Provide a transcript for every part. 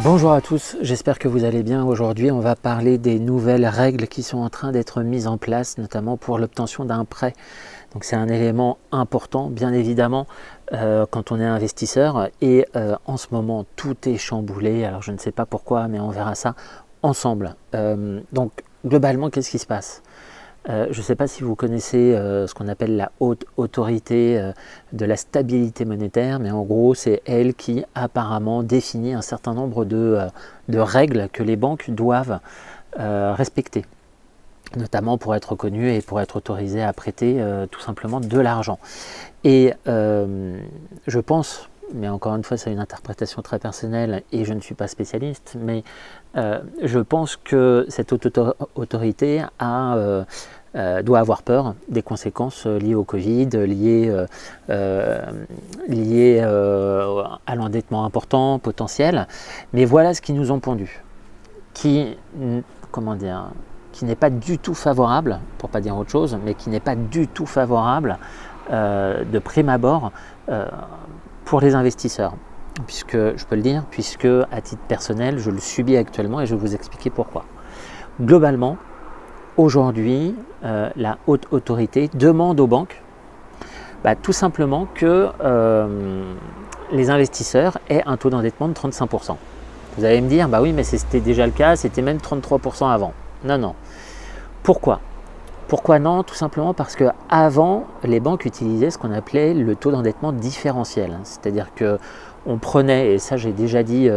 Bonjour à tous, j'espère que vous allez bien. Aujourd'hui, on va parler des nouvelles règles qui sont en train d'être mises en place, notamment pour l'obtention d'un prêt. Donc c'est un élément important, bien évidemment, quand on est investisseur. Et en ce moment, tout est chamboulé. Alors je ne sais pas pourquoi, mais on verra ça ensemble. Donc globalement, qu'est-ce qui se passe ? Je ne sais pas si vous connaissez ce qu'on appelle la haute autorité de la stabilité monétaire, mais en gros c'est elle qui apparemment définit un certain nombre de règles que les banques doivent respecter, notamment pour être reconnues et pour être autorisées à prêter tout simplement de l'argent. Et je pense, mais encore une fois c'est une interprétation très personnelle et je ne suis pas spécialiste, mais je pense que cette autorité doit avoir peur des conséquences liées au Covid, liées à l'endettement important, potentiel. Mais voilà ce qu'ils nous ont pondu, qui n'est pas du tout favorable, pour ne pas dire autre chose, mais qui n'est pas du tout favorable de prime abord pour les investisseurs. Puisque, je peux le dire, puisque à titre personnel, je le subis actuellement et je vais vous expliquer pourquoi. Globalement, aujourd'hui, la haute autorité demande aux banques tout simplement que les investisseurs aient un taux d'endettement de 35%. Vous allez me dire, bah oui, mais c'était déjà le cas, c'était même 33% avant. Non, non. Pourquoi ? Pourquoi non ? Tout simplement parce qu'avant, les banques utilisaient ce qu'on appelait le taux d'endettement différentiel. C'est-à-dire qu'on prenait, et ça j'ai déjà dit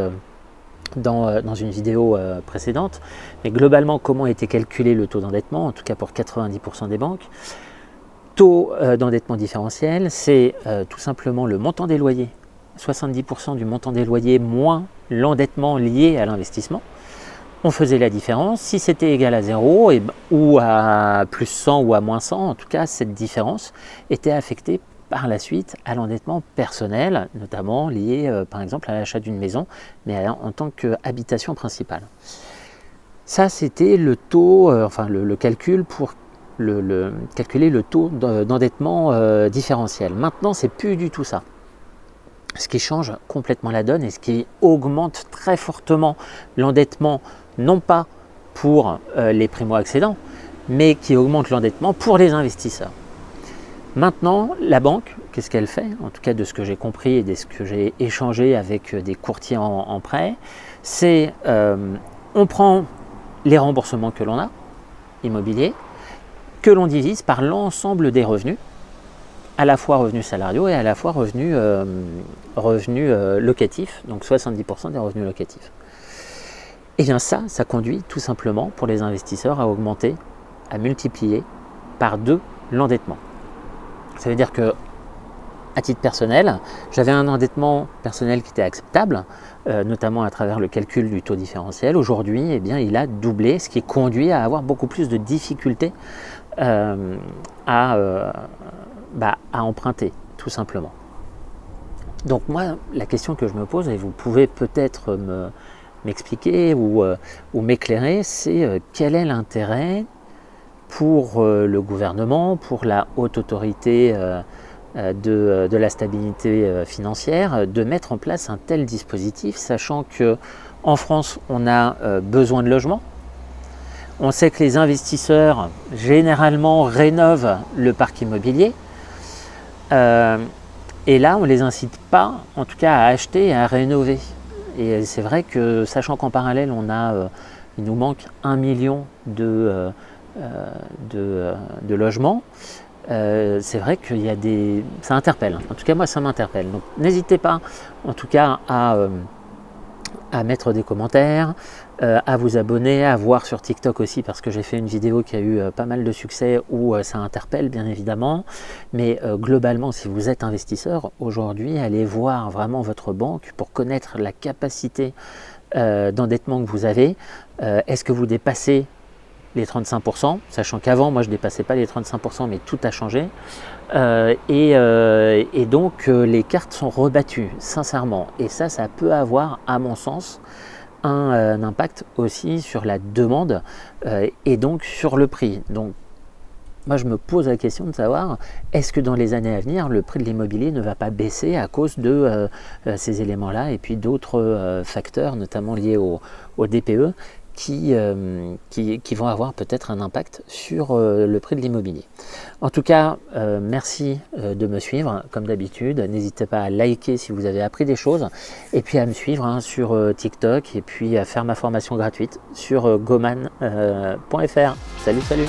dans une vidéo précédente, mais globalement comment était calculé le taux d'endettement, en tout cas pour 90% des banques. Taux d'endettement différentiel, c'est tout simplement le montant des loyers, 70% du montant des loyers moins l'endettement lié à l'investissement. On faisait la différence, si c'était égal à 0 ou à plus 100 ou à moins 100, en tout cas cette différence était affectée par la suite à l'endettement personnel, notamment lié par exemple à l'achat d'une maison, mais en tant qu'habitation principale. Ça c'était le taux, le calcul pour calculer le taux d'endettement différentiel. Maintenant c'est plus du tout ça. Ce qui change complètement la donne et ce qui augmente très fortement l'endettement, non pas pour les primo-accédants, mais qui augmente l'endettement pour les investisseurs. Maintenant, la banque, qu'est-ce qu'elle fait ? En tout cas, de ce que j'ai compris et de ce que j'ai échangé avec des courtiers en prêt, c'est on prend les remboursements que l'on a, immobiliers, que l'on divise par l'ensemble des revenus, à la fois revenus salariaux et à la fois revenus locatifs, donc 70% des revenus locatifs. Et bien ça conduit tout simplement pour les investisseurs à augmenter, à multiplier par 2 l'endettement. Ça veut dire que, à titre personnel, j'avais un endettement personnel qui était acceptable, notamment à travers le calcul du taux différentiel. Aujourd'hui, eh bien, il a doublé, ce qui conduit à avoir beaucoup plus de difficultés à emprunter, tout simplement. Donc moi, la question que je me pose, et vous pouvez peut-être m'expliquer ou m'éclairer, c'est quel est l'intérêt pour le gouvernement, pour la haute autorité de la stabilité financière, de mettre en place un tel dispositif, sachant qu'en France, on a besoin de logements. On sait que les investisseurs, généralement, rénovent le parc immobilier. Et là, on ne les incite pas, en tout cas, à acheter et à rénover. Et c'est vrai que, sachant qu'en parallèle, il nous manque 1 million de logements, c'est vrai qu'il y a ça interpelle. En tout cas, moi, ça m'interpelle. Donc, n'hésitez pas, en tout cas, à mettre des commentaires, à vous abonner, à voir sur TikTok aussi, parce que j'ai fait une vidéo qui a eu pas mal de succès où ça interpelle bien évidemment. Mais globalement, si vous êtes investisseur, aujourd'hui, allez voir vraiment votre banque pour connaître la capacité d'endettement que vous avez. Est-ce que vous dépassez les 35%, sachant qu'avant, moi, je ne dépassais pas les 35%, mais tout a changé. Et donc, les cartes sont rebattues, sincèrement. Et ça peut avoir, à mon sens, un impact aussi sur la demande et donc sur le prix. Donc, moi je me pose la question de savoir, est-ce que dans les années à venir, le prix de l'immobilier ne va pas baisser à cause de ces éléments-là et puis d'autres facteurs, notamment liés au DPE, qui vont avoir peut-être un impact sur le prix de l'immobilier. En tout cas, merci de me suivre comme d'habitude. N'hésitez pas à liker si vous avez appris des choses et puis à me suivre sur TikTok et puis à faire ma formation gratuite sur goman.fr. Salut, salut!